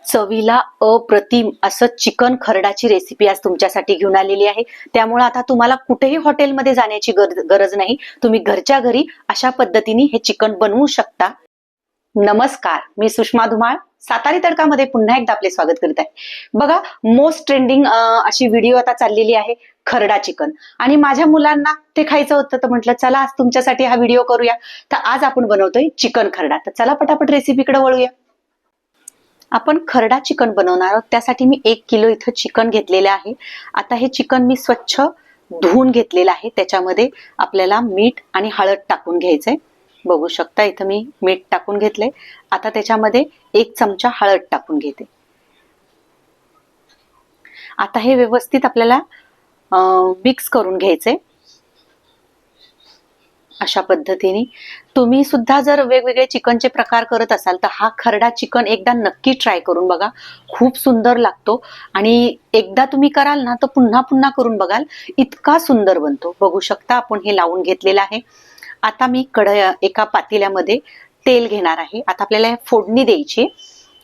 चवीला अप्रतिम असं चिकन खरडाची रेसिपी आज तुमच्यासाठी घेऊन आलेली आहे। त्यामुळे आता तुम्हाला कुठेही हॉटेलमध्ये जाण्याची गरज नाही। तुम्ही घरच्या घरी अशा पद्धतीने हे चिकन बनवू शकता। नमस्कार, मी सुषमा धुमाळ सातारी तडकामध्ये पुन्हा एकदा आपले स्वागत करीत आहे। बघा, मोस्ट ट्रेंडिंग अशी व्हिडिओ आता चाललेली आहे खरडा चिकन, आणि माझ्या मुलांना ते खायचं होतं तर म्हटलं चला आज तुमच्यासाठी हा व्हिडिओ करूया। तर आज आपण बनवतोय चिकन खरडा। तर चला पटापट रेसिपीकडे वळूया। आपण खरडा चिकन बनवणार आहोत, त्यासाठी मी 1 किलो इथं चिकन घेतलेले आहे। आता हे चिकन मी स्वच्छ धुवून घेतलेलं आहे। त्याच्यामध्ये आपल्याला मीठ आणि हळद टाकून घ्यायचंय। बघू शकता इथं मी मीठ टाकून घेतले। आता त्याच्यामध्ये 1 चमचा हळद टाकून घेते। आता हे व्यवस्थित आपल्याला मिक्स करून घ्यायचंय। अशा पद्धतीने तुम्ही सुद्धा जर वेगवेगळे चिकनचे प्रकार करत असाल तर हा खरडा चिकन एकदा नक्की ट्राय करून बघा। खूप सुंदर लागतो आणि एकदा तुम्ही कराल ना तर पुन्हा पुन्हा करून बघाल, इतका सुंदर बनतो। बघू शकता आपण हे लावून घेतलेलं आहे। आता मी एका पातेल्यामध्ये तेल घेणार आहे। आता आपल्याला फोडणी द्यायची,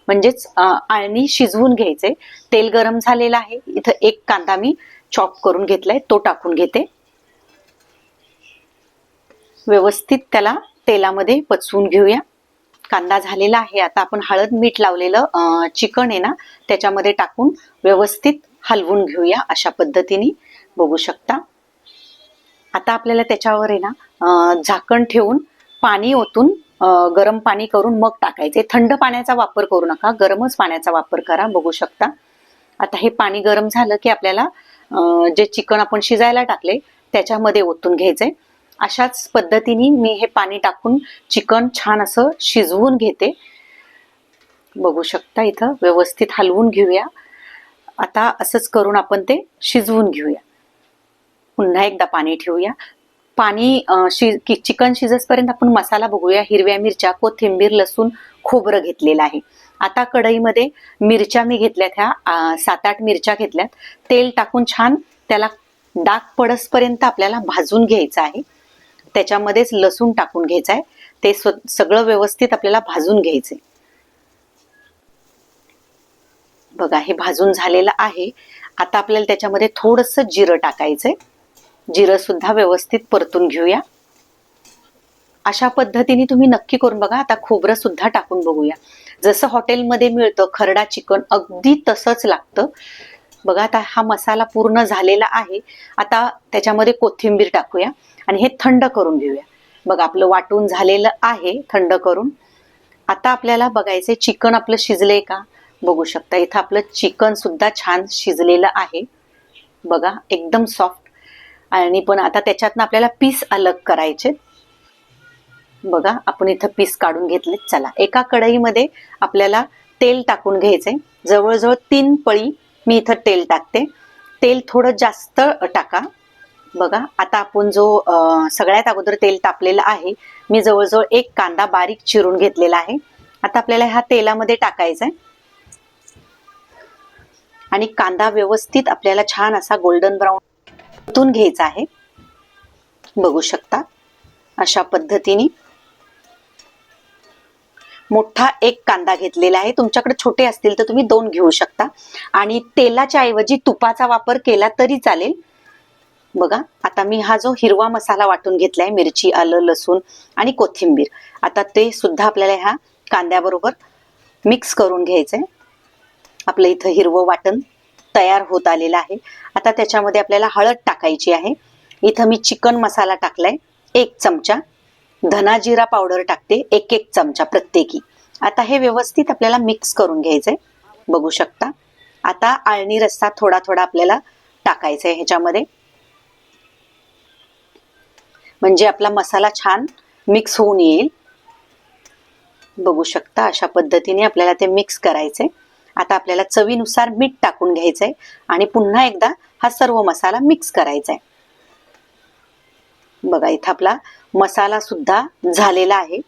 म्हणजेच आळणी शिजवून घ्यायचे। तेल गरम झालेलं आहे। इथं 1 कांदा मी चॉप करून घेतलाय, तो टाकून घेते। व्यवस्थित त्याला तेलामध्ये पचवून घेऊया। कांदा झालेला आहे। आता आपण हळद मीठ लावलेलं चिकन आहे ना, त्याच्यामध्ये टाकून व्यवस्थित हलवून घेऊया अशा पद्धतीने। बघू शकता आता आपल्याला त्याच्यावर आहे ना झाकण ठेवून पाणी ओतून गरम पाणी करून मग टाकायचे। थंड पाण्याचा वापर करू नका, गरमच पाण्याचा वापर करा। बघू शकता आता हे पाणी गरम झालं की आपल्याला जे चिकन आपण शिजायला टाकले त्याच्यामध्ये ओतून घ्यायचंय। अशाच पद्धतीने मी हे पाणी टाकून चिकन छान असं शिजवून घेते। बघू शकता इथं व्यवस्थित हलवून घेऊया। आता असंच करून आपण ते शिजवून घेऊया। पुन्हा एकदा पाणी ठेवूया। पाणी चिकन शिजसपर्यंत आपण मसाला बघूया। हिरव्या मिरच्या, कोथिंबीर, लसूण, खोबरं घेतलेलं आहे। आता कढईमध्ये मिरच्या मी घेतल्यात, ह्या 7-8 मिरच्या घेतल्यात। तेल टाकून छान त्याला डाग पडसपर्यंत आपल्याला भाजून घ्यायचं आहे। त्याच्यामध्येच लसूण टाकून घ्यायचा आहे। ते सगळं व्यवस्थित आपल्याला भाजून घ्यायचंय। बघा हे भाजून झालेलं आहे। आता आपल्याला त्याच्यामध्ये थोडंसं जिरं टाकायचंय। जिरं सुद्धा व्यवस्थित परतून घेऊया। अशा पद्धतीने तुम्ही नक्की करून बघा। आता खोबरं सुद्धा टाकून बघूया। जसं हॉटेलमध्ये मिळतं खरडा चिकन अगदी तसंच लागतं। बघा आता हा मसाला पूर्ण झालेला आहे। आता त्याच्यामध्ये कोथिंबीर टाकूया आणि हे थंड करून घेऊया। बघा आपलं वाटून झालेलं आहे थंड करून। आता आपल्याला बघायचंय चिकन आपलं शिजलंय का। बघू शकता इथं आपलं चिकन सुद्धा छान शिजलेलं आहे। बघा एकदम सॉफ्ट, आणि पण आता त्याच्यातनं आपल्याला पीस अलग करायचे। बघा आपण इथं पीस काढून घेतले। चला एका कढईमध्ये आपल्याला तेल टाकून घ्यायचंय। जवळजवळ 3 पळी मी इथं तेल टाकते। तेल थोडं जास्त टाका। बघा आता आपण जो सगळ्यात अगोदर तेल तापलेलं आहे, मी जवळजवळ 1 कांदा बारीक चिरून घेतलेला आहे। आता आपल्याला ह्या तेलामध्ये टाकायचा आहे आणि कांदा व्यवस्थित आपल्याला छान असा गोल्डन ब्राऊन परतून घ्यायचा आहे। बघू शकता अशा पद्धतीने मोठा 1 कांदा घेतलेला आहे। तुमच्याकडे छोटे असतील तर तुम्ही 2 घेऊ शकता, आणि तेलाच्या ऐवजी तुपाचा वापर केला तरी चालेल। बघा आता मी हा जो हिरवा मसाला वाटून घेतलाय, मिरची, आलं, लसूण आणि कोथिंबीर, आता ते सुद्धा आपल्याला ह्या कांद्याबरोबर मिक्स करून घ्यायचंय। आपलं इथं हिरवं वाटण तयार होत आलेलं आहे। आता त्याच्यामध्ये आपल्याला हळद टाकायची आहे। इथं मी चिकन मसाला टाकलाय 1 चमचा, धना जिरा पावडर टाकते 1-1 चमचा प्रत्येकी। आता हे व्यवस्थित आपल्याला मिक्स करून घ्यायचंय। बघू शकता आता आळणी रस्सा थोडा थोडा आपल्याला टाकायचा आहे ह्याच्यामध्ये, म्हणजे आपला मसाला छान मिक्स होऊन येईल। बघू शकता अशा पद्धतीने आपल्याला ते मिक्स करायचंय। आता आपल्याला चवीनुसार मीठ टाकून घ्यायचंय आणि पुन्हा एकदा हा सर्व मसाला मिक्स करायचा आहे। बघा इथं आपला मसाला सुद्धा झालेला आहे।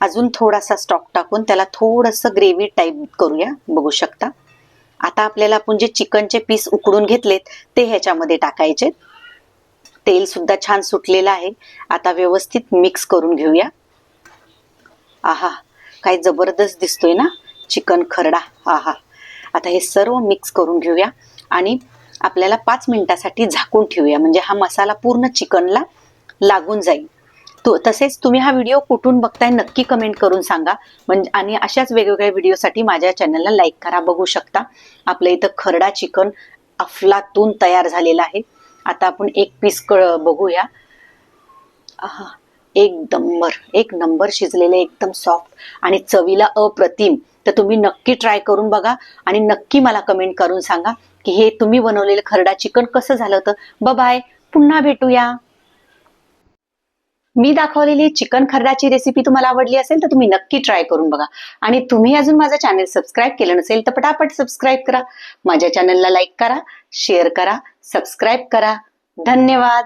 अजून थोडासा स्टॉक टाकून त्याला थोडंसं ग्रेव्ही टाईप करूया। बघू शकता आता आपल्याला आपण जे चिकनचे पीस उकडून घेतलेत ते ह्याच्यामध्ये टाकायचे। तेल सुद्धा छान सुटलेलं आहे। आता व्यवस्थित मिक्स करून घेऊया। आहा काय जबरदस्त दिसतोय ना। चिकन खरडा, हा हा. आता हे सर्व मिक्स करून घेऊया आणि आपल्याला 5 मिनिटासाठी झाकून ठेवूया, म्हणजे हा मसाला पूर्ण चिकनला लागून जाईल. तसेच तुम्ही हा व्हिडिओ कुठून बघताय नक्की कमेंट करून सांगा. म्हणजे आणि अशाच वेगवेगळ्या व्हिडिओसाठी माझ्या चॅनलला लाईक करा. बघू शकता आपल्या इथं खरडा चिकन अफलातून तयार झालेला आहे. आता आपण एक पीस बघूया. एक नंबर शिजलेले, एकदम सॉफ्ट आणि चवीला अप्रतिम. तर तुम्ही नक्की ट्राय करून बघा आणि नक्की मला कमेंट करून सांगा की हे तुम्ही बनवलेलं खरडा चिकन कसं झालं होतं. बाय, पुन्हा भेटूया. मी दाखवलेली चिकन खरडाची रेसिपी तुम्हाला आवडली असेल तर तुम्ही नक्की ट्राय करून बघा. आणि तुम्ही अजून माझं चॅनल सबस्क्राईब केलं नसेल तर पटापट सबस्क्राईब करा. माझ्या चॅनलला लाईक करा, शेअर करा, सबस्क्राईब करा. धन्यवाद.